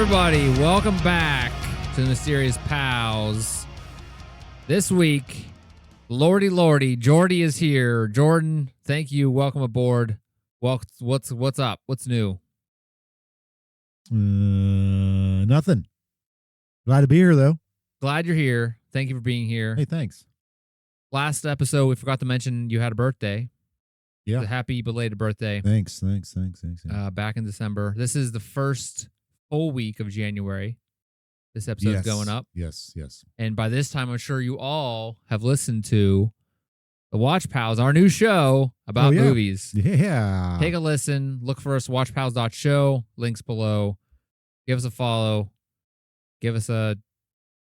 everybody. Welcome back to the Mysterious Pals. This week, Lordy, Jordy is here. Jordan, thank you. Welcome aboard. What's up? What's new? Nothing. Glad to be here, though. Glad you're here. Thank you for being here. Hey, thanks. Last episode, we forgot to mention you had a birthday. Yeah. A happy belated birthday. Thanks. Back in December. This is the first full week of January. This episode's going up. Yes. And by this time, I'm sure you all have listened to the Watch Pals, our new show about movies. Yeah. Take a listen. Look for us, watchpals.show. Links below. Give us a follow. Give us a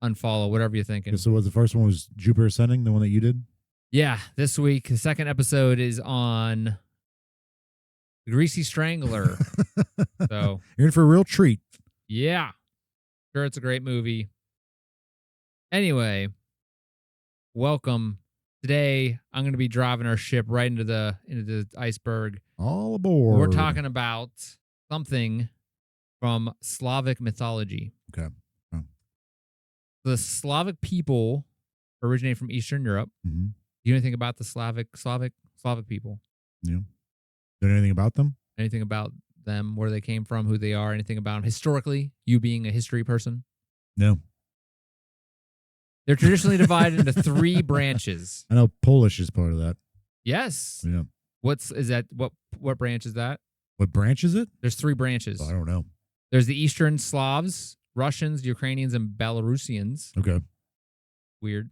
unfollow, whatever you're thinking. So the first one was Jupiter Ascending, the one that you did? Yeah, this week, the second episode is on The Greasy Strangler. So you're in for a real treat. Yeah. Sure, it's a great movie. Anyway, welcome. Today, I'm going to be driving our ship right into the iceberg. All aboard. We're talking about something from Slavic mythology. Okay. The Slavic people originate from Eastern Europe. Mm-hmm. Do you know anything about the Slavic people? Yeah. Do you know anything about them? Anything about them, where they came from, who they are, anything about them historically? You being a history person? No. They're traditionally divided into three branches. I know Polish is part of that. Yes. Yeah. What branch is that? What branch is it? There's three branches. Oh, I don't know. There's the Eastern Slavs, Russians, Ukrainians, and Belarusians. Okay. Weird.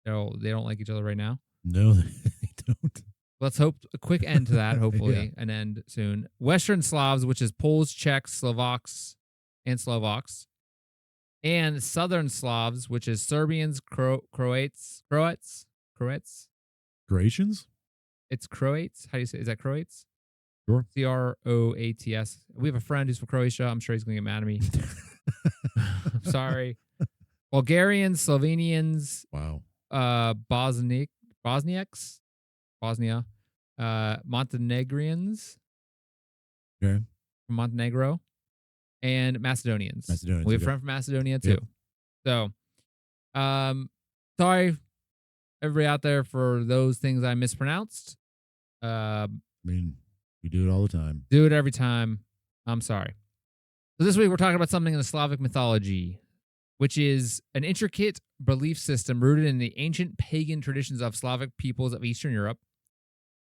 So they don't like each other right now? No, they don't. Let's hope a quick end to that, hopefully, an end soon. Western Slavs, which is Poles, Czechs, Slovaks. And Southern Slavs, which is Serbians, Croats. Croatians? It's Croats. How do you say? Is that Croats? Sure. Croats. We have a friend who's from Croatia. I'm sure he's going to get mad at me. I'm sorry. Bulgarians, Slovenians. Wow. Bosnia, Montenegrins. Okay. From Montenegro. And Macedonians. We have a friend from Macedonia too. Yep. So, sorry, everybody out there, for those things I mispronounced. I mean, we do it all the time. Do it every time. I'm sorry. So this week we're talking about something in the Slavic mythology, which is an intricate belief system rooted in the ancient pagan traditions of Slavic peoples of Eastern Europe,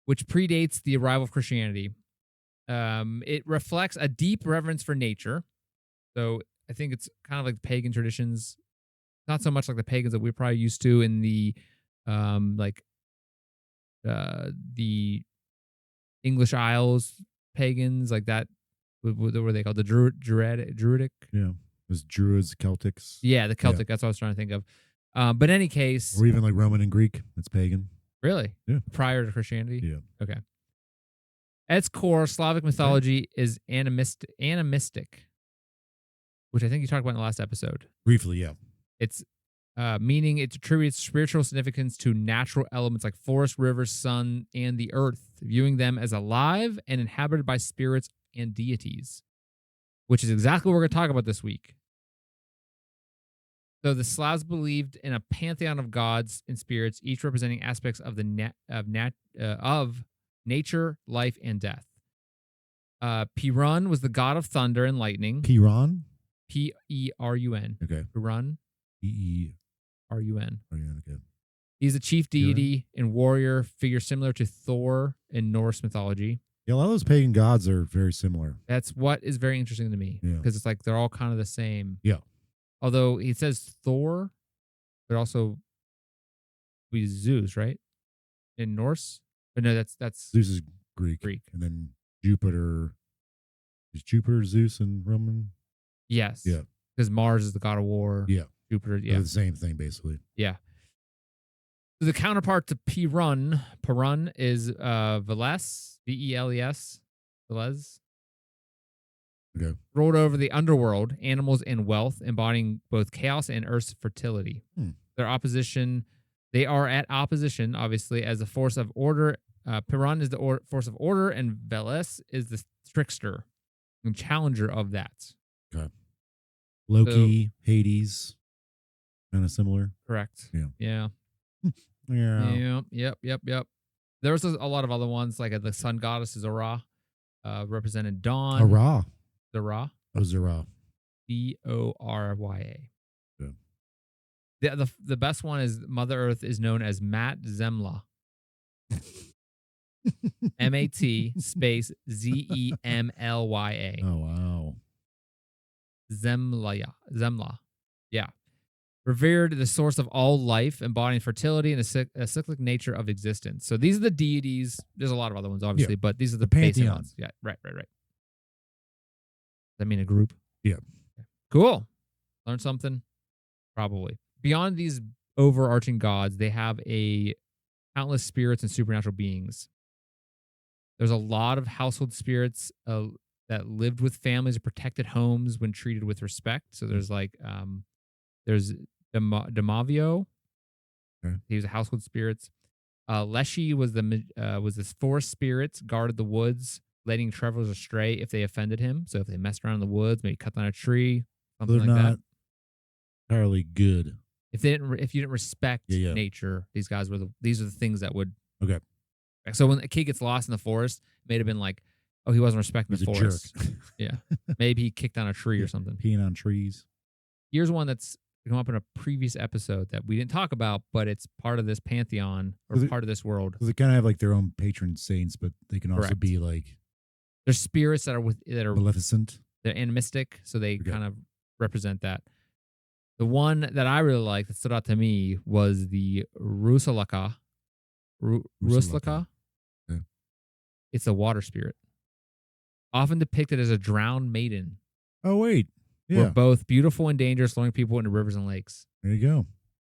which predates the arrival of Christianity. It reflects a deep reverence for nature. So I think it's kind of like pagan traditions, not so much like the pagans that we're probably used to in the English Isles pagans, like that. What were they called? The Druidic? Yeah. It was Druids, Celtics. Yeah, the Celtic. Yeah. That's what I was trying to think of. But in any case. Or even like Roman and Greek. That's pagan. Really? Yeah. Prior to Christianity? Yeah. Okay. At its core, Slavic mythology is animistic, which I think you talked about in the last episode. Briefly, yeah. It's meaning it attributes spiritual significance to natural elements like forest, rivers, sun, and the earth, viewing them as alive and inhabited by spirits and deities, which is exactly what we're going to talk about this week. So the Slavs believed in a pantheon of gods and spirits, each representing aspects of of nature, life, and death. Perun was the god of thunder and lightning. Perun? Perun. Okay. Perun. Perun. Okay. He's a chief deity and warrior figure similar to Thor in Norse mythology. Yeah, a lot of those pagan gods are very similar. That's what is very interesting to me, because it's like they're all kind of the same. Yeah. Although he says Thor, but also be Zeus, right? In Norse? But no, that's Zeus is Greek. And then Jupiter. Is Jupiter Zeus and Roman? Yes. Yeah. Because Mars is the god of war. Yeah. Jupiter, They're the same thing, basically. Yeah. So the counterpart to Perun is Veles, Veles. Veles. Okay. Ruled over the underworld, animals, and wealth, embodying both chaos and Earth's fertility. They are at opposition, obviously, as a force of order. Perun is the force of order, and Veles is the trickster. and challenger of that. Okay. Loki, Hades, kind of similar. Correct. Yeah. Yeah. Yeah. Yep. There was a lot of other ones, like the sun goddess is Ra, represented Dawn. Ra. Zara. Oh, Zara. Borya. Yeah. The best one is Mother Earth is known as Mat Zemla. M-A-T space Z-E-M-L-Y-A. Oh, wow. Zemla. Yeah. Revered, the source of all life, embodying fertility and a cyclic nature of existence. So these are the deities. There's a lot of other ones, obviously, but these are the basic pantheon. ones. Yeah, right. Does that mean a group? Yeah. Okay. Cool. Learn something? Probably. Beyond these overarching gods, they have countless spirits and supernatural beings. There's a lot of household spirits that lived with families and protected homes when treated with respect. So there's there's Demavio. Okay. He was a household spirits. Leshy was this forest spirits, guarded the woods, letting travelers astray if they offended him. So if they messed around in the woods, maybe cut down a tree, something They're like not that. entirely good. If you didn't respect nature, these are the things that would. Okay. So when a kid gets lost in the forest, it may have been like, oh, he wasn't respecting the forest. Jerk. Yeah. Maybe he kicked down a tree or something. Peeing on trees. Here's one that's come up in a previous episode that we didn't talk about, but it's part of this pantheon or part of this world. So they kind of have like their own patron saints, but they can also be like there's spirits that are maleficent. They're animistic, so they kind of represent that. The one that I really liked that stood out to me was the Rusalaka. Rusalaka. Yeah. It's a water spirit, often depicted as a drowned maiden. Oh wait. Yeah. We're both beautiful and dangerous, throwing people into rivers and lakes. There you go.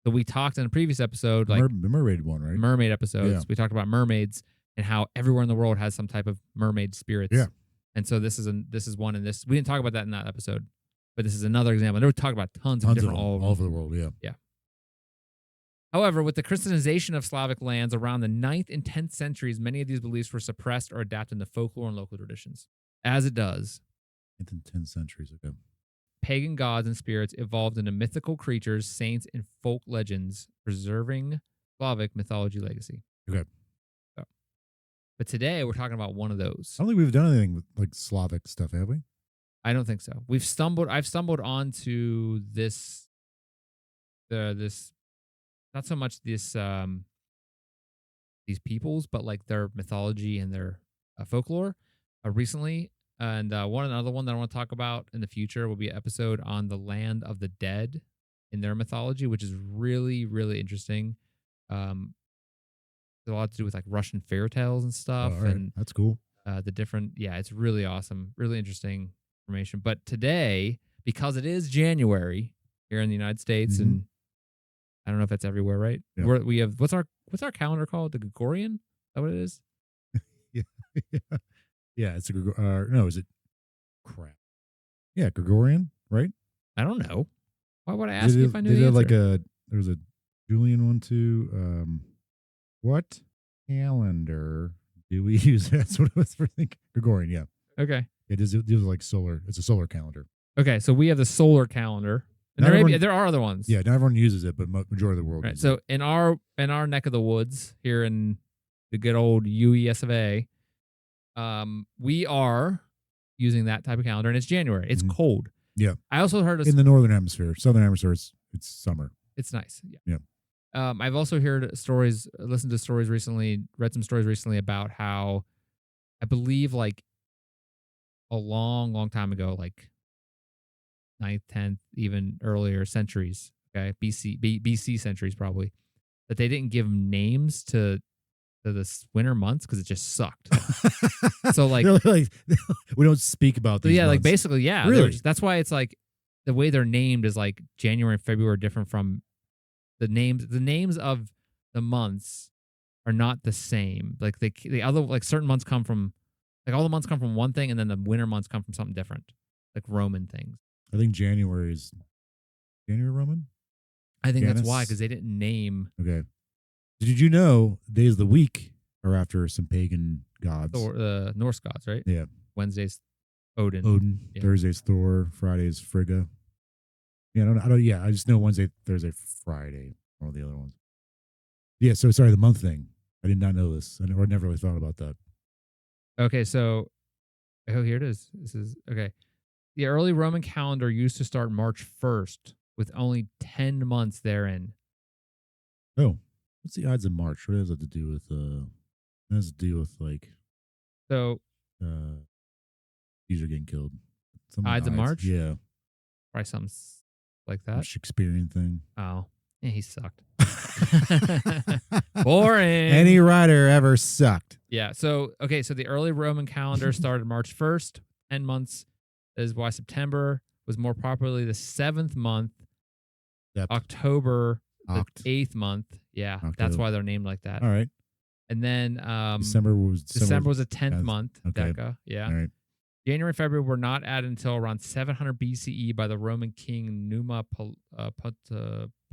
So we talked in a previous episode, the mermaid one, right? Mermaid episodes. Yeah. We talked about mermaids and how everywhere in the world has some type of mermaid spirits. Yeah. And so this is one in this. We didn't talk about that in that episode, but this is another example. And they were talking about tons of different all over the world. Yeah. Yeah. However, with the Christianization of Slavic lands around the 9th and 10th centuries, many of these beliefs were suppressed or adapted into folklore and local traditions. As it does. 9th and 10th centuries ago. Pagan gods and spirits evolved into mythical creatures, saints, and folk legends, preserving Slavic mythology legacy. Okay. So, but today we're talking about one of those. I don't think we've done anything with like Slavic stuff, have we? I don't think so. I've stumbled onto this not so much these peoples, but like their mythology and their folklore recently. And another one that I want to talk about in the future will be an episode on the land of the dead in their mythology, which is really, really interesting. There's a lot to do with like Russian fairy tales and stuff. Right. And that's cool. It's really awesome, really interesting information. But today, because it is January here in the United States, and I don't know if that's everywhere, right? Yeah. We have what's our calendar called? The Gregorian? Is that what it is? Yeah. Yeah, it's no, is it crap? Yeah, Gregorian, right? I don't know. Why would I ask you if I knew the answer? Like there's a Julian one too. What calendar do we use? That's what I was thinking. Gregorian, yeah. Okay. It is like solar. It's a solar calendar. Okay, so we have the solar calendar. And there are other ones. Yeah, not everyone uses it, but majority of the world uses it. So in our neck of the woods here in the good old US of A, we are using that type of calendar, and it's January. It's cold. Yeah. I also heard in the northern hemisphere, southern hemisphere, it's summer. It's nice. Yeah. I've also heard stories, listened to stories recently, read some stories recently about how I believe like a long, long time ago, like 9th, 10th, even earlier centuries, okay, BC centuries probably, that they didn't give names to the winter months because it just sucked. So like we don't speak about these. Yeah, months. like basically, yeah. Really? That's why it's like the way they're named is like January and February are different from the names. The names of the months are not the same. Like the other like certain months come from like all the months come from one thing, and then the winter months come from something different, like Roman things. I think January is Roman. I think that's why, because they didn't name. Okay. Did you know days of the week are after some pagan gods? The Norse gods, right? Yeah. Wednesdays, Odin. Odin. Yeah. Thursday's Thor. Friday's Frigga. Yeah, I don't. Yeah, I just know Wednesday, Thursday, Friday. All the other ones. Yeah. So sorry, the month thing. I did not know this. I never really thought about that. Okay, so here it is. This is okay. The early Roman calendar used to start March 1st with only 10 months therein. Oh, what's the odds of March? What does that to do with? What does it do with like? So Caesar getting killed. Ides of March? Yeah, probably something like some that. Shakespearean thing. Oh, yeah, he sucked. Boring. Any writer ever sucked. Yeah. So the early Roman calendar started March 1st. 10 months is why September was more popularly the 7th month. October, the 8th month. Yeah, October. That's why they're named like that. All right. And then December was the 10th month. Okay. Deca. Yeah. All right. January and February were not added until around 700 BCE by the Roman king Numa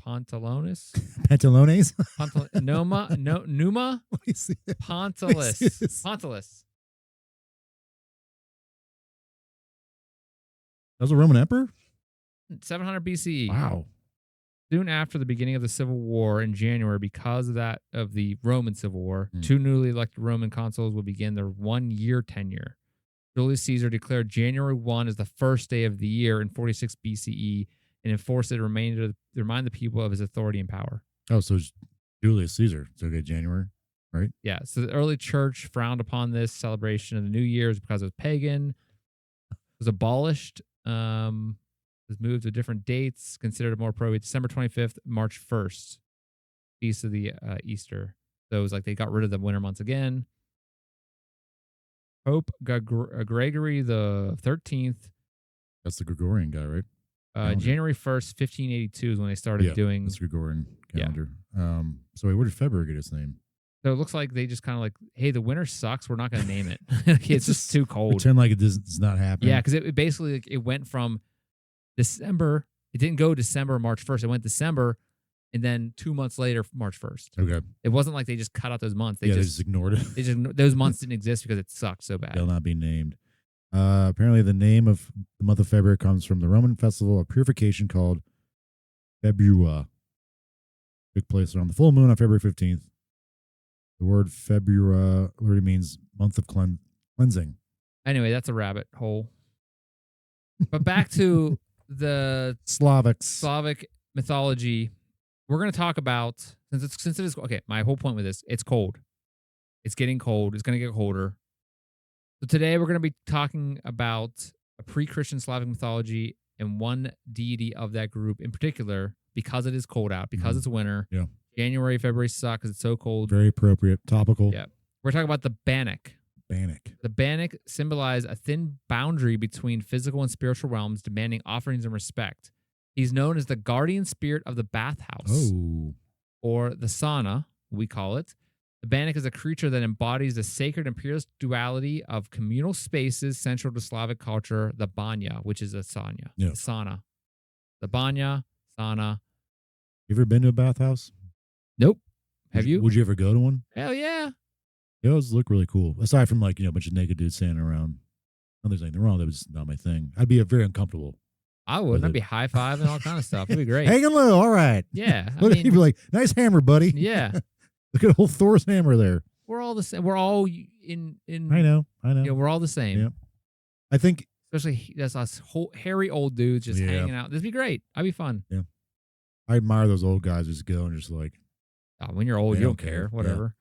Pontilones. Pantalones? Numa Let me see. Pontilis. That was a Roman emperor? 700 BCE. Wow. Soon after the beginning of the Civil War in January, because of the Roman Civil War, 2 newly elected Roman consuls would begin their 1-year tenure. Julius Caesar declared January 1 as the first day of the year in 46 BCE and enforced it to remind the people of his authority and power. Oh, so it's Julius Caesar. So okay, January, right? Yeah. So the early church frowned upon this celebration of the New Year's because it was pagan. It was abolished. Was moved to different dates, considered more appropriate. December 25th, March 1st, feast of the Easter. So it was like they got rid of the winter months again. Pope Gregory the 13th. That's the Gregorian guy, right? January 1st, 1582 is when they started doing. That's Gregorian calendar. Yeah. So wait, where did February get its name? So it looks like they just kind of like, hey, the winter sucks. We're not going to name it. It's just too cold. Pretend like it's not happening. Yeah, because it basically it went from December. It didn't go December, March 1st. It went December, and then 2 months later, March 1st. Okay. It wasn't like they just cut out those months. They just ignored it. Those months didn't exist because it sucked so bad. They'll not be named. Apparently, the name of the month of February comes from the Roman festival of purification called Februa. Took place around the full moon on February 15th. The word Februa literally means month of cleansing. Anyway, that's a rabbit hole. But back to the Slavic mythology. We're going to talk about, since it is, okay, my whole point with this, it's cold. It's getting cold. It's going to get colder. So today we're going to be talking about a pre-Christian Slavic mythology and one deity of that group in particular, because it is cold out, because it's winter. Yeah. January, February suck because it's so cold. Very appropriate. Topical. Yeah. We're talking about the Bannik. The Bannik symbolize a thin boundary between physical and spiritual realms, demanding offerings and respect. He's known as the guardian spirit of the bathhouse, or the sauna, we call it. The Bannik is a creature that embodies the sacred and pure duality of communal spaces central to Slavic culture, the banya, which is a sauna. Yeah. The sauna. The banya, sauna. You ever been to a bathhouse? Nope. Have you? Would you ever go to one? Hell yeah. Those look really cool. Aside from a bunch of naked dudes standing around. No, there's anything wrong. That was not my thing. I'd be very uncomfortable. I would. I'd be high-fiving and all kind of stuff. It'd be great. Hanging low. All right. Yeah. You'd be like, nice hammer, buddy. Yeah. Look at old Thor's hammer there. We're all the same. We're all in. I know. Yeah, we're all the same. Yeah. I think. Especially that's us hairy old dudes just hanging out. This'd be great. That'd be fun. Yeah. I admire those old guys who just go and just like. When you're old, you don't care. Whatever.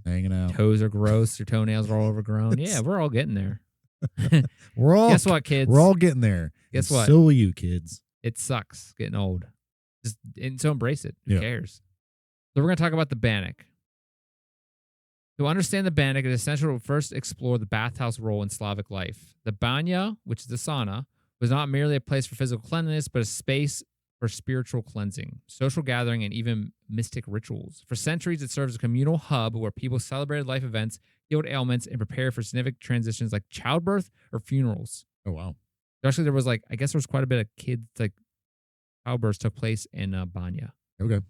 Yeah. Hanging out. Toes are gross. Your toenails are all overgrown. Yeah, we're all getting there. Guess what, kids? We're all getting there. Guess what? So will you, kids. It sucks getting old. So embrace it. Who cares? So we're going to talk about the Bannik. To understand the Bannik, it is essential to first explore the bathhouse role in Slavic life. The banya, which is the sauna, was not merely a place for physical cleanliness, but a space for spiritual cleansing, social gathering, and even mystic rituals. For centuries, it served as a communal hub where people celebrated life events, healed ailments, and prepared for significant transitions like childbirth or funerals. Oh, wow. Actually, there was I guess there was quite a bit of kids, childbirths took place in Banya. Okay.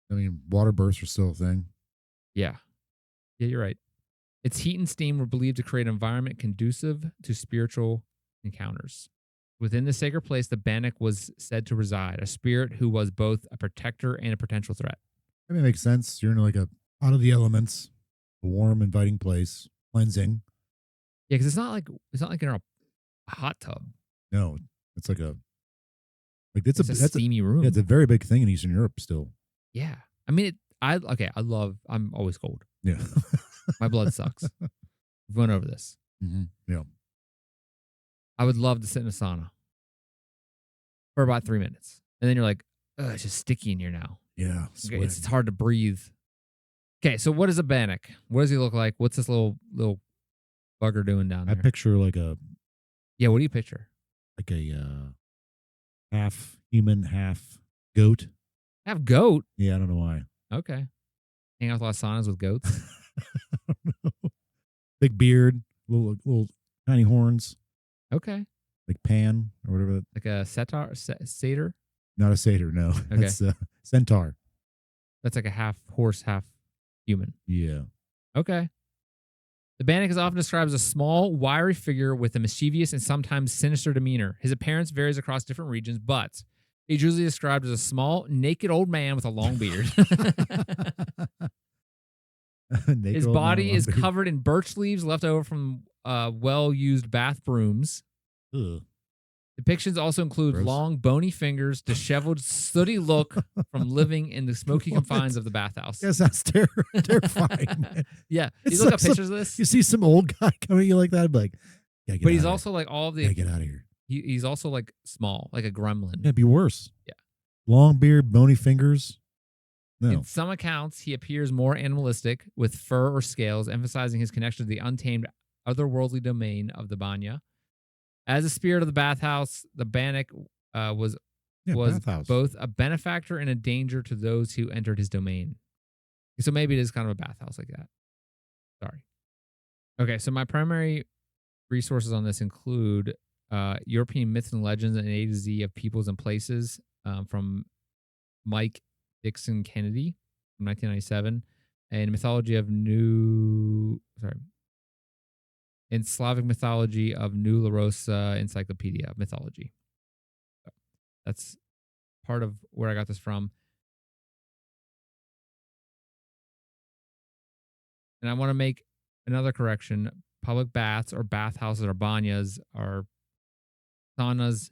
I mean, water births are still a thing. Yeah. Yeah, you're right. Its heat and steam were believed to create an environment conducive to spiritual encounters. Within the sacred place, the Bannik was said to reside, a spirit who was both a protector and a potential threat. I mean, it makes sense. You're in like out of the elements, a warm, inviting place, cleansing. Yeah, because it's not like you're in a hot tub. No, it's like It's a steamy room. Yeah, it's a very big thing in Eastern Europe still. Yeah, I mean, I'm always cold. Yeah, My blood sucks. We've gone over this. Mm-hmm. Yeah, I would love to sit in a sauna for about 3 minutes, and then you're like, "Ugh, it's just sticky in here now." yeah. Okay, it's hard to breathe. Okay, so what is a Bannik? What does he look like? What's this little bugger doing down I there? picture like a What do you picture? half human, half goat. Have goat. Yeah, I don't know why. Okay, hang out with a lot of saunas with goats. I don't know. Big beard, little tiny horns, Okay, like Pan or whatever. like a satyr. Not a satyr, no. Okay. That's a centaur. That's like a half horse, half human. Yeah. Okay. The Bannik is often described as a small, wiry figure with a mischievous and sometimes sinister demeanor. His appearance varies across different regions, but he's usually described as a small, naked old man with a long beard. His body is covered in birch leaves left over from well-used bath brooms. Ugh. Depictions also include Gross. long, bony fingers, disheveled, sooty look from living in the smoky confines of the bathhouse. Yes, that's terrifying. Man. Yeah. It's You look like up pictures of this? You see some old guy coming at you like that, I'd be like, yeah, But he's also like all of the... get out of here. He's also like small, like a gremlin. Yeah, it'd be worse. Yeah. Long beard, bony fingers. No. In some accounts, he appears more animalistic with fur or scales, emphasizing his connection to the untamed otherworldly domain of the Banya. As a spirit of the bathhouse, the Bannik was bathhouse. both a benefactor and a danger to those who entered his domain. So maybe it is kind of a bathhouse like that. Sorry. Okay, so my primary resources on this include European Myths and Legends and A to Z of Peoples and Places from Mike Dixon-Kennedy from 1997, and Mythology of in Slavic Mythology of New Larousse Encyclopedia of Mythology. So that's part of where I got this from. And I want to make another correction. Public baths or bathhouses or banyas are saunas,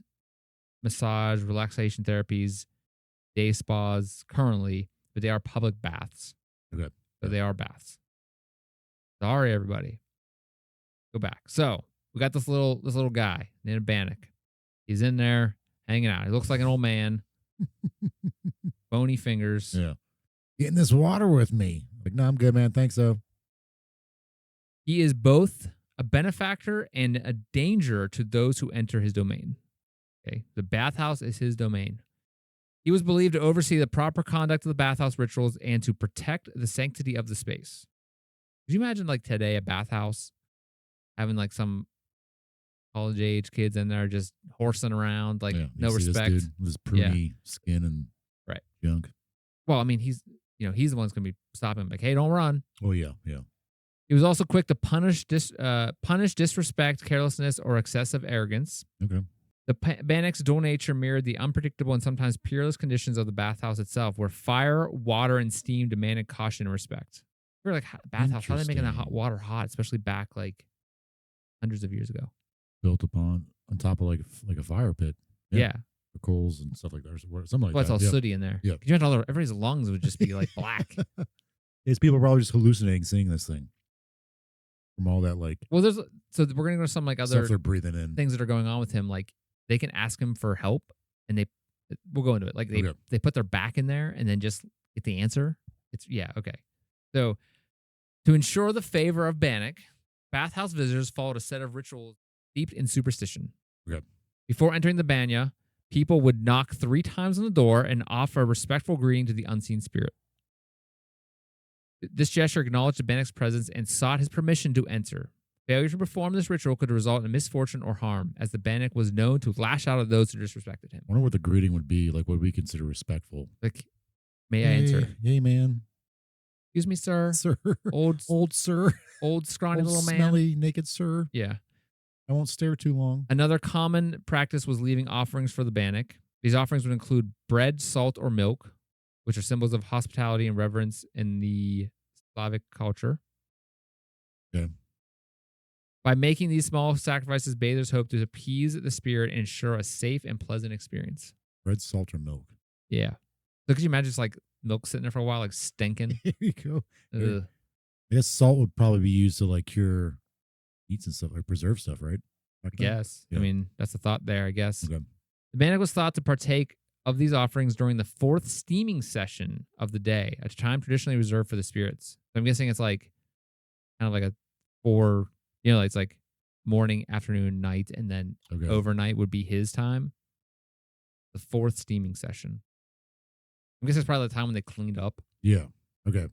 massage, relaxation therapies, day spas currently, but they are public baths. Okay. So they are baths. Sorry, everybody. Go back. So we got this little guy named Bannik. He's in there hanging out. He looks like an old man. Bony fingers. Yeah. Get in this water with me. Like, no, I'm good, man. Thanks, though. He is both a benefactor and a danger to those who enter his domain. Okay. The bathhouse is his domain. He was believed to oversee the proper conduct of the bathhouse rituals and to protect the sanctity of the space. Could you imagine, like, today, a bathhouse having, like, some college-age kids in there just horsing around, like, no respect. This dude with his pruny skin and junk. Well, I mean, he's the one that's going to be stopping him, like, hey, don't run. Oh, yeah, yeah. He was also quick to punish disrespect, carelessness, or excessive arrogance. Okay. The Bannik's dual nature mirrored the unpredictable and sometimes peerless conditions of the bathhouse itself, where fire, water, and steam demanded caution and respect. We're like, bathhouse, how are they making that hot water hot, especially back, like, hundreds of years ago? Built upon on top of like a fire pit. Yeah. The coals and stuff like that. Or something like Well, that. it's all sooty in there. Yeah. Could you imagine everybody's lungs would just be like black? It's people probably just hallucinating seeing this thing. From all that, like. Well, so we're going to go to some like other stuff they're breathing in. things that are going on with him. Like, they can ask him for help and we'll go into it. Like, they put their back in there and then just get the answer. Okay. So to ensure the favor of Bannik, bathhouse visitors followed a set of rituals steeped in superstition. Okay. Before entering the banya, people would knock 3 times on the door and offer a respectful greeting to the unseen spirit. This gesture acknowledged the Bannik's presence and sought his permission to enter. Failure to perform this ritual could result in misfortune or harm, as the Bannik was known to lash out at those who disrespected him. I wonder what the greeting would be, like what we consider respectful. Like, may I enter? Yay, man. Excuse me, sir. Sir. Old sir. Old scrawny Old little man. smelly, naked sir. Yeah. I won't stare too long. Another common practice was leaving offerings for the Bannik. These offerings would include bread, salt, or milk, which are symbols of hospitality and reverence in the Slavic culture. Yeah. By making these small sacrifices, bathers hope to appease the spirit and ensure a safe and pleasant experience. Bread, salt, or milk. Yeah. So could you imagine just like milk sitting there for a while, like stinking? Here you go. Ugh. I guess salt would probably be used to like cure meats and stuff, like preserve stuff, right? I guess. Yeah. I mean, that's the thought there, I guess. Okay. The Bannik was thought to partake of these offerings during the fourth steaming session of the day, a time traditionally reserved for the spirits. So I'm guessing it's like kind of like a 4, it's like morning, afternoon, night, and then overnight would be his time. The fourth steaming session. I guess it's probably the time when they cleaned up. Yeah. Okay.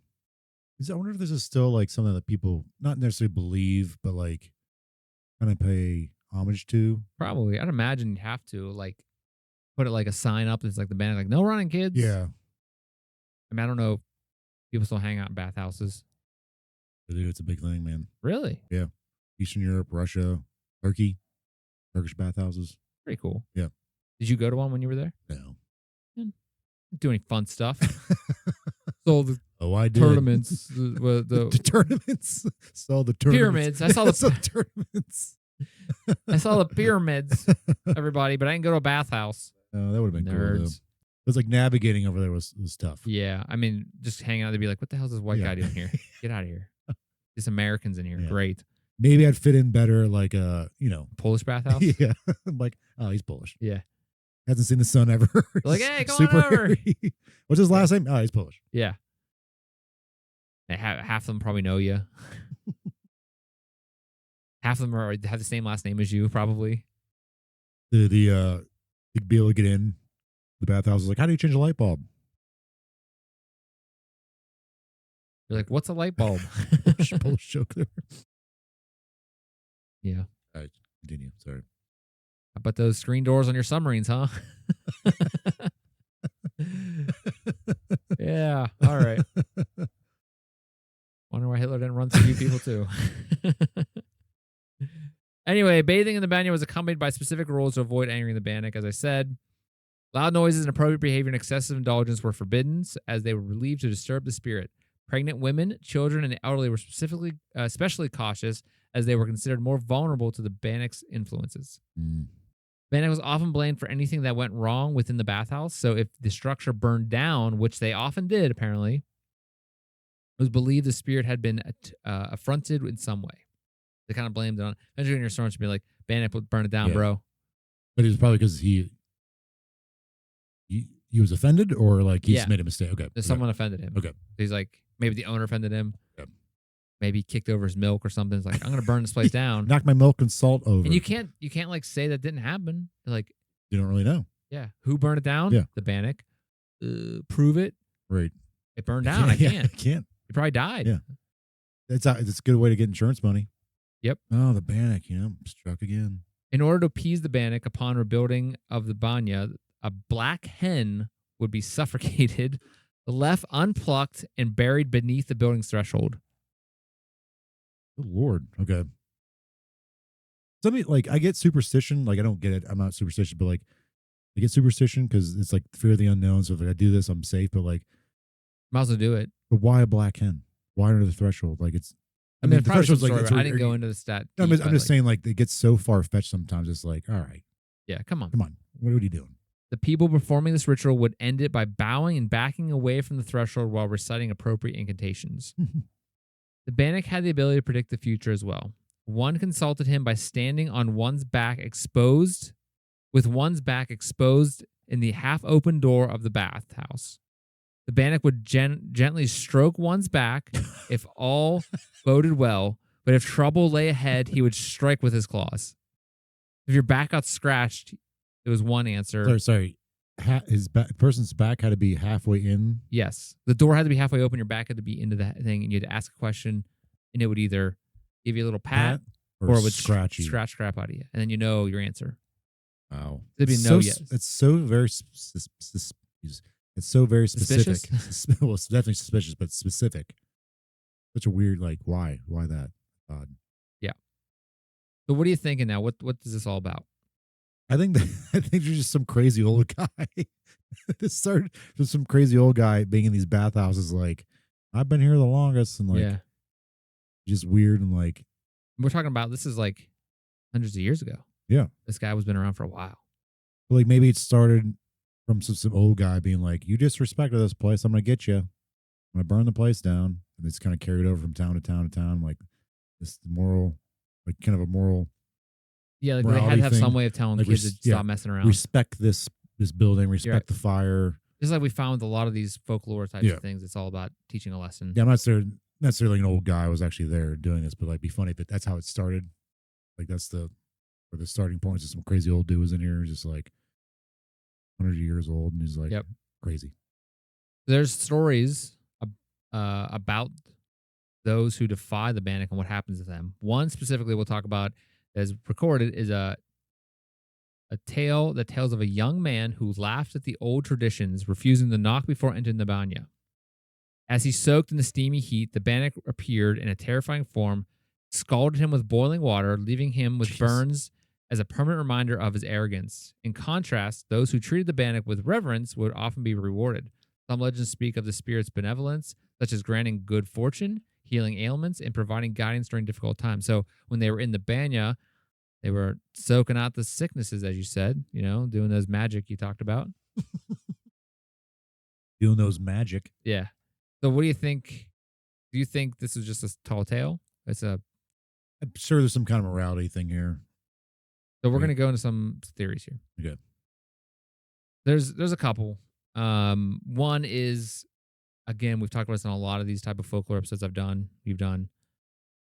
I wonder if this is still like something that people not necessarily believe, but like kind of pay homage to. Probably. I'd imagine you'd have to like put it like a sign up that's like the band, like no running, kids. Yeah. I mean, I don't know if people still hang out in bathhouses. Dude, it's a big thing, man. Really? Yeah. Eastern Europe, Russia, Turkey, Turkish bathhouses. Pretty cool. Yeah. Did you go to one when you were there? No. Didn't do any fun stuff. So the I did. tournaments, the tournaments. Saw the tournaments. pyramids. I saw the tournaments. I saw the pyramids, everybody, but I didn't go to a bathhouse. Oh, that would have been cool. Though. Nerds. It was like navigating over there was tough. Yeah. I mean, just hanging out, they'd be like, what the hell is this white guy doing here? Get out of here. There's Americans in here. Yeah. Great. Maybe I'd fit in better like Polish bathhouse? Yeah. I'm like, oh, he's Polish. Yeah. Hasn't seen the sun ever. Like, hey, come on over. What's his last name? Oh, he's Polish. Yeah. Half of them probably know you. Half of them have the same last name as you, probably. You'd be able to get in. The bathhouse is like, how do you change a light bulb? You're like, what's a light bulb? Polish joke there. Yeah. All right, continue. Sorry. How about those screen doors on your submarines, huh? Yeah. All right. Wonder why Hitler didn't run through you people too. Anyway, bathing in the banya was accompanied by specific rules to avoid angering the Bannik. As I said, loud noises, inappropriate behavior, and excessive indulgence were forbidden, as they were believed to disturb the spirit. Pregnant women, children, and the elderly were especially cautious, as they were considered more vulnerable to the Bannik's influences. Bannik was often blamed for anything that went wrong within the bathhouse. So if the structure burned down, which they often did, apparently, it was believed the spirit had been affronted in some way. They kind of blamed it on. Imagine your storm should be like, Bannik would burn it down, bro. But it was probably because he was offended, or like he just made a mistake. Okay. Someone offended him. Okay. He's like, maybe the owner offended him. Yep. Maybe he kicked over his milk or something. It's like, I'm going to burn this place down. Knock my milk and salt over. And you can't like say that didn't happen. Like, you don't really know. Yeah. Who burned it down? Yeah. The Bannik. Prove it. Right. It burned down. I can't. I can't. He probably died. Yeah. It's a good way to get insurance money. Yep. Oh, the Bannik, struck again. In order to appease the Bannik upon rebuilding of the banya, a black hen would be suffocated, left unplucked, and buried beneath the building's threshold. Good Lord. Okay. Like, I get superstition. Like, I don't get it. I'm not superstitious, but like, I get superstition because it's like fear of the unknown. So if I do this, I'm safe. But like, might as well do it. But why a black hen? Why under the threshold? Like, it's. I mean, the threshold's like. I didn't go into the stat. No, I'm just saying, like, it gets so far fetched sometimes. It's like, all right. Yeah, come on. What are you doing? The people performing this ritual would end it by bowing and backing away from the threshold while reciting appropriate incantations. The Bannik had the ability to predict the future as well. One consulted him by standing on one's back exposed in the half-open door of the bathhouse. The Bannik would gently stroke one's back if all boded well, but if trouble lay ahead, he would strike with his claws. If your back got scratched, it was one answer. Sorry. His person's back had to be halfway in? Yes. The door had to be halfway open. Your back had to be into that thing, and you had to ask a question, and it would either give you a little pat or it would scratch crap out of you, and then you know your answer. Wow. There'd be no yes. It's so very specific. Suspicious? Well, it's definitely suspicious, but specific. such a weird, like, why that? Odd. Yeah. So what are you thinking now? What is this all about? I think that I think there's just some crazy old guy. This started with some crazy old guy being in these bathhouses. Like, I've been here the longest, and like, Yeah. just weird and like, We're talking about this is like hundreds of years ago. yeah. This guy was been around for a while. But like maybe it started from some old guy being like, "You disrespected this place. I'm gonna get you. I'm gonna burn the place down." And it's kind of carried over from town to town to town, like this moral, like kind of a moral Yeah, like they had morality to have thing. some way of telling Like, kids to stop messing around. respect this building, respect right. the fire. Just like we found with a lot of these folklore types Yeah. of things, it's all about teaching a lesson. Yeah, I'm not necessarily an old guy was actually there doing this, but like, be funny if that's how it started. Like that's where the starting point is. Just some crazy old dude was in here, just like 100 years old, and he's like, Yep. crazy. There's stories about those who defy the Bannik and what happens to them. One specifically we'll talk about as recorded is a tale that tells of a young man who laughed at the old traditions, refusing to knock before entering the banya. As he soaked in the steamy heat, the Bannik appeared in a terrifying form, scalded him with boiling water, leaving him with burns as a permanent reminder of his arrogance. In contrast, those who treated the Bannik with reverence would often be rewarded. Some legends speak of the spirit's benevolence, such as granting good fortune, healing ailments, and providing guidance during difficult times. So when they were in the banya, they were soaking out the sicknesses, as you said, doing those magic you talked about. Doing those magic. Yeah. So what do you think? Do you think this is just a tall tale? I'm sure there's some kind of morality thing here. So we're going to go into some theories here. Okay. There's a couple. One is, again, we've talked about this in a lot of these type of folklore episodes we've done.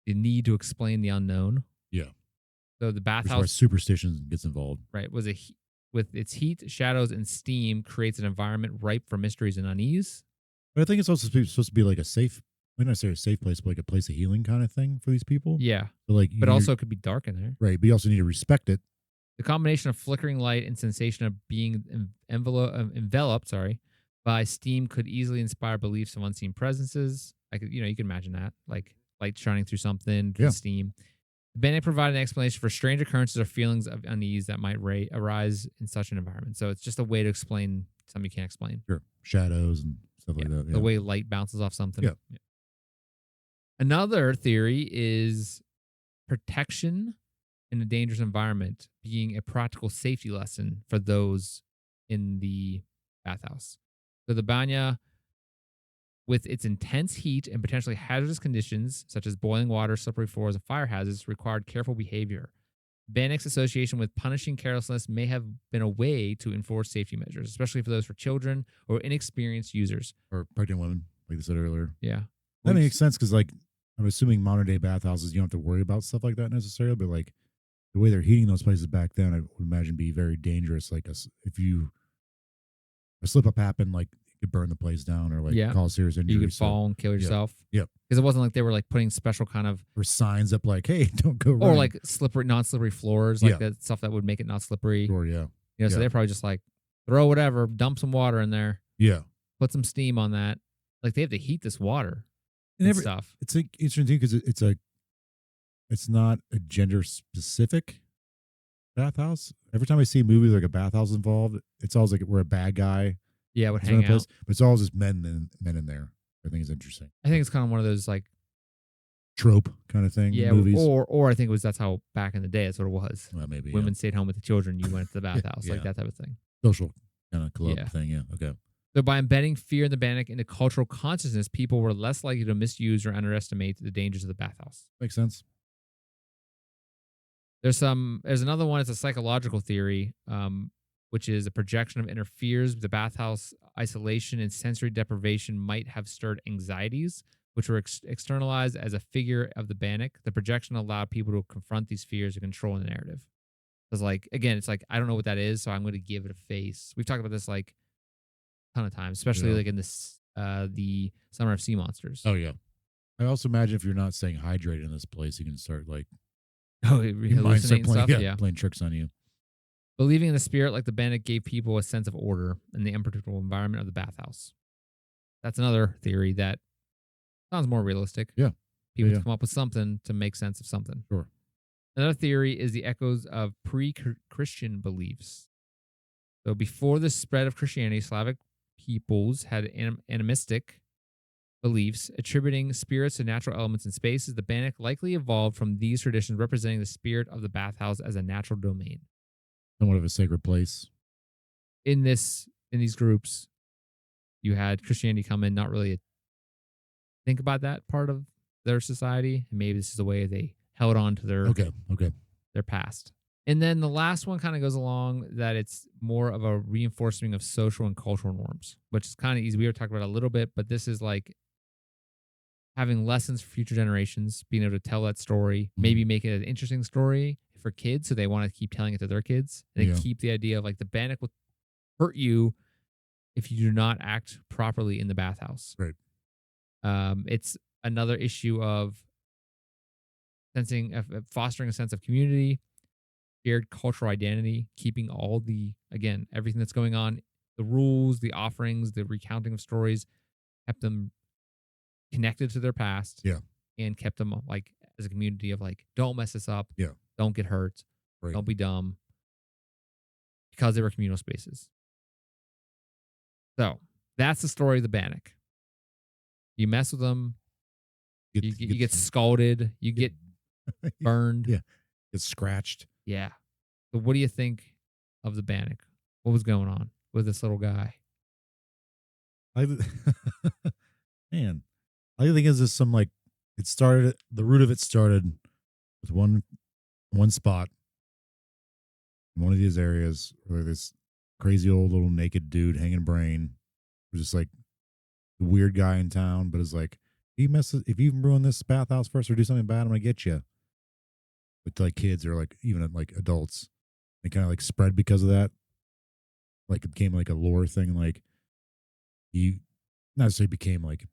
The need to explain the unknown. Yeah. So the bathhouse superstition gets involved. Right. With its heat, shadows, and steam creates an environment ripe for mysteries and unease. But I think it's also supposed to be like a safe, not necessarily a safe place, but like a place of healing kind of thing for these people. Yeah. So like, but also it could be dark in there. Right. But you also need to respect it. The combination of flickering light and sensation of being enveloped by steam could easily inspire beliefs of unseen presences. You can imagine that, like light shining through something, through steam. Bannik provided an explanation for strange occurrences or feelings of unease that might arise in such an environment. So it's just a way to explain something you can't explain. Sure. Shadows and stuff like that. Yeah. The way light bounces off something. Yeah. Another theory is protection in a dangerous environment being a practical safety lesson for those in the bathhouse. So the banya, with its intense heat and potentially hazardous conditions, such as boiling water, slippery floors, and fire hazards, required careful behavior. Bannik's association with punishing carelessness may have been a way to enforce safety measures, especially for those for children or inexperienced users. Or pregnant women, like I said earlier. Yeah. That makes sense because, like, I'm assuming modern day bathhouses, you don't have to worry about stuff like that necessarily, but like the way they're heating those places back then, I would imagine be very dangerous. Like, if a slip up happened, like, it could burn the place down or like cause serious injury. You could fall and kill yourself. Yep. Because it wasn't like they were like putting special kind of or signs up like, hey, don't go running. Or like non-slippery floors, like that stuff that would make it not slippery. Sure, yeah. So they're probably just like throw whatever, dump some water in there. Yeah. Put some steam on that. Like they have to heat this water and stuff. It's like interesting too because it's not a gender specific bathhouse. Every time I see a movie like a bathhouse involved, it's always like we're a bad guy. Yeah, would hang out. But it's always just men in there. I think it's interesting. I think it's kind of one of those like trope kind of thing. Yeah, movies. or I think that's how back in the day that's what it was. Well, maybe women stayed home with the children. You went to the bathhouse, like that type of thing. Social kind of club thing. Yeah. Okay. So by embedding fear in the Bannik into cultural consciousness, people were less likely to misuse or underestimate the dangers of the bathhouse. Makes sense. There's another one. It's a psychological theory, which is a projection of inner fears. The bathhouse isolation and sensory deprivation might have stirred anxieties, which were externalized as a figure of the Bannik. The projection allowed people to confront these fears and control the narrative. It's like, again, it's like, I don't know what that is, so I'm going to give it a face. We've talked about this like a ton of times, especially like in this the Summer of Sea Monsters. Oh, yeah. I also imagine if you're not staying hydrated in this place, you can start like hallucinating stuff. Yeah, playing tricks on you. Believing in the spirit like the Bannik gave people a sense of order in the unpredictable environment of the bathhouse. That's another theory that Sounds more realistic. Yeah. People Yeah. come up with something to make sense of something. Sure. Another theory is the echoes of pre-Christian beliefs. So before the spread of Christianity, Slavic peoples had animistic beliefs attributing spirits to natural elements in spaces. The Bannik likely evolved from these traditions, representing the spirit of the bathhouse as a natural domain. Somewhat of a sacred place. In these groups, you had Christianity come in, not really think about that part of their society, and maybe this is the way they held on to their past. And then the last one kind of goes along that it's more of a reinforcing of social and cultural norms, which is kind of easy. We were talking about it a little bit, but this is like having lessons for future generations, being able to tell that story, maybe make it an interesting story for kids, so they want to keep telling it to their kids, and they keep the idea of like the Bannik will hurt you if you do not act properly in the bathhouse. Right. It's another issue of fostering a sense of community, shared cultural identity, keeping everything that's going on, the rules, the offerings, the recounting of stories, kept them connected to their past. Yeah. And kept them like as a community of like, don't mess this up. Yeah. Don't get hurt. Right. Don't be dumb. Because they were communal spaces. So that's the story of the Bannik. You mess with them, you get scalded, you get burned. Yeah. Get scratched. Yeah. So what do you think of the Bannik? What was going on with this little guy? Man, I think is this some like the root of it started with one spot in one of these areas where this crazy old little naked dude hanging brain was just like the weird guy in town, but is like, if you ruin this bathhouse first or do something bad, I'm gonna get you. But like kids or like even like adults, it kind of like spread because of that. Like it became like a lore thing. Like he not necessarily became like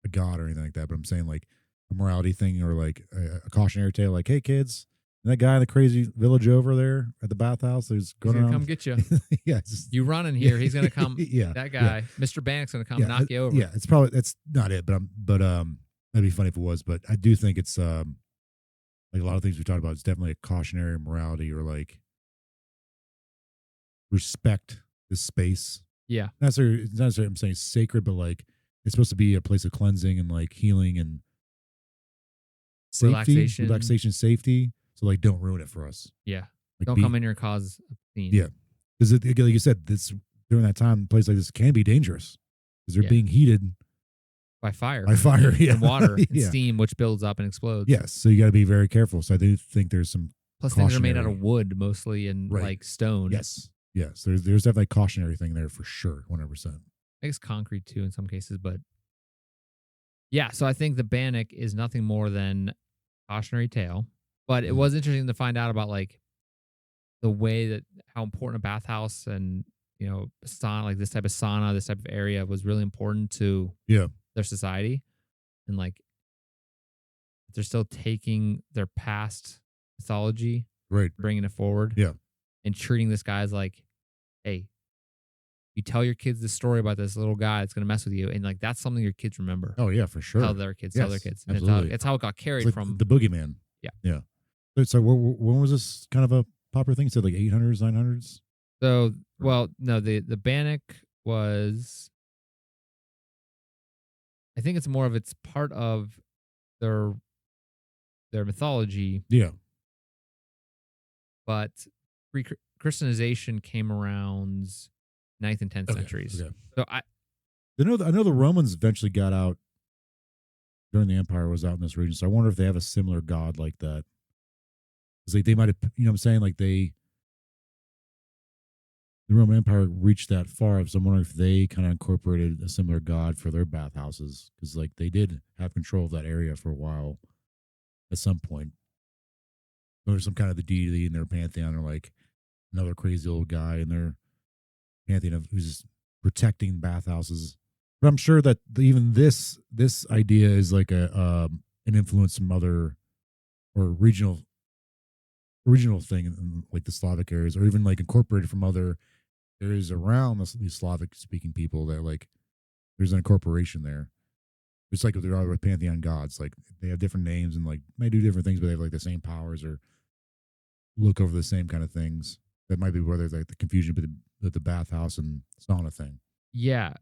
a god or anything like that, but I'm saying like a morality thing or like a cautionary tale. Like, hey kids, that guy in the crazy village over there at the bathhouse who's going He's gonna around. come get you. Yeah, you run in here. He's gonna come. Yeah, that guy, Mr. Bannik's gonna come knock you over. Yeah, that's not it. But that'd be funny if it was. But I do think it's like a lot of things we talked about. It's definitely a cautionary morality or like respect this space. Yeah, not necessarily I'm saying sacred, but like it's supposed to be a place of cleansing and like healing and safety, relaxation, safety. So like, don't ruin it for us. Yeah, like, don't come in here and cause a scene. Yeah, because like you said, during that time, a place like this can be dangerous because they're being heated by fire, yeah, and water, and steam, which builds up and explodes. Yes, so you got to be very careful. So I do think there's some plus things are made out of wood mostly and like stone. Yes, yes. There's definitely a cautionary thing there for sure, 100%. I guess concrete too in some cases, but yeah. So I think the Bannik is nothing more than cautionary tale. But it was interesting to find out about like the way that how important a bathhouse and sauna, like this type of sauna, this type of area was really important to their society, and like they're still taking their past mythology, right, bringing it forward, and treating this guy as like, hey, you tell your kids this story about this little guy that's gonna mess with you, and like that's something your kids remember. Oh yeah, for sure. Tell their kids. Absolutely. It's how it got carried like from the boogeyman. Yeah. So when was this kind of a popular thing? So like 800s, 900s. So no, the Bannik was. I think it's part of their mythology. Yeah. But Christianization came around 9th and 10th centuries. Okay. So I know the Romans eventually got out during the Empire, was out in this region. So I wonder if they have a similar god like that. Because like they might have, what I'm saying, like the Roman Empire reached that far. So I'm wondering if they kind of incorporated a similar god for their bathhouses. Because like they did have control of that area for a while at some point. So there's some kind of the deity in their pantheon, or like another crazy old guy in their pantheon of who's protecting bathhouses. But I'm sure that even this idea is like an influence from other or regional thing in like the Slavic areas, or even like incorporated from other areas around these Slavic speaking people. That like there's an incorporation there. It's like there are with pantheon gods. Like they have different names and like may do different things, but they have like the same powers or look over the same kind of things. That might be where there's like the confusion with the bathhouse and sauna thing. Yeah.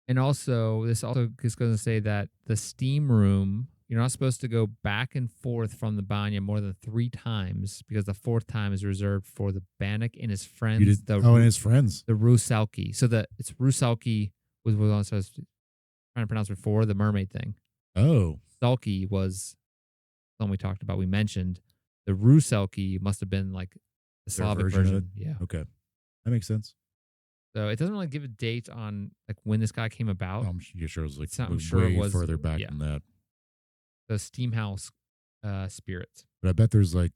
And also, this also is going to say that the steam room, you're not supposed to go back and forth from the banya more than 3 times because the 4th time is reserved for the Bannik and his friends. And his friends. The Rusalki. So it's Rusalki was what I was trying to pronounce before, the mermaid thing. Oh. Salki was something we talked about. We mentioned the Rusalki must have been like the Slavic version. Yeah. Okay. That makes sense. So it doesn't really give a date on like when this guy came about. I'm sure it was like way further back than that. The steam house spirits. But I bet there's like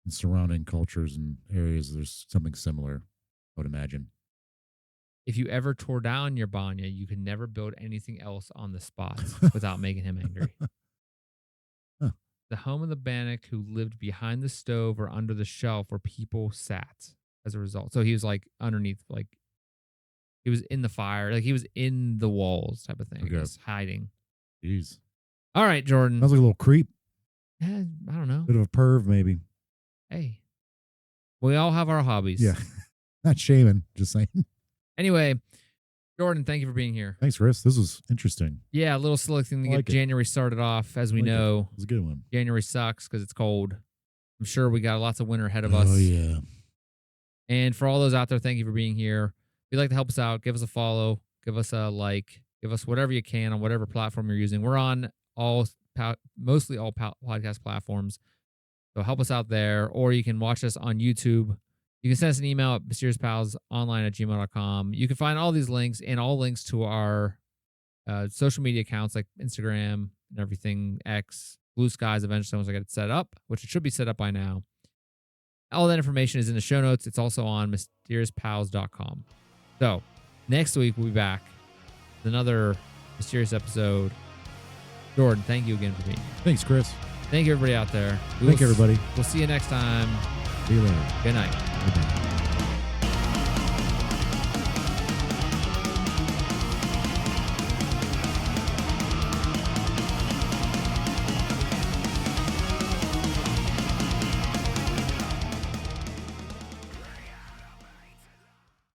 in surrounding cultures and areas, there's something similar, I would imagine. If you ever tore down your banya, you could never build anything else on the spot without making him angry. Huh. The home of the Bannik who lived behind the stove or under the shelf where people sat as a result. So he was like underneath, like he was in the fire, like he was in the walls type of thing, Okay. just hiding. Jeez. All right, Jordan. Sounds like a little creep. Yeah, I don't know. Bit of a perv, maybe. Hey, we all have our hobbies. Yeah. Not shaming, just saying. Anyway, Jordan, thank you for being here. Thanks, Chris. This was interesting. Yeah, a little silly thing to I get like it. January started off. As we know, it was a good one. January sucks because it's cold. I'm sure we got lots of winter ahead of us. Oh, yeah. And for all those out there, thank you for being here. If you'd like to help us out, give us a follow, give us a like, give us whatever you can on whatever platform you're using. We're on mostly all podcast platforms. So help us out there. Or you can watch us on YouTube. You can send us an email at mysteriousPalsOnline@gmail.com. You can find all these links and all links to our social media accounts like Instagram and everything, X, Blue Skies eventually once I get it set up, which it should be set up by now. All that information is in the show notes. It's also on mysteriousPals.com. So next week we'll be back with another mysterious episode. Jordan, thank you again for being here. Thanks, Chris. Thank you, everybody out there. Thank you, everybody. We'll see you next time. See you later. Good night. Good night.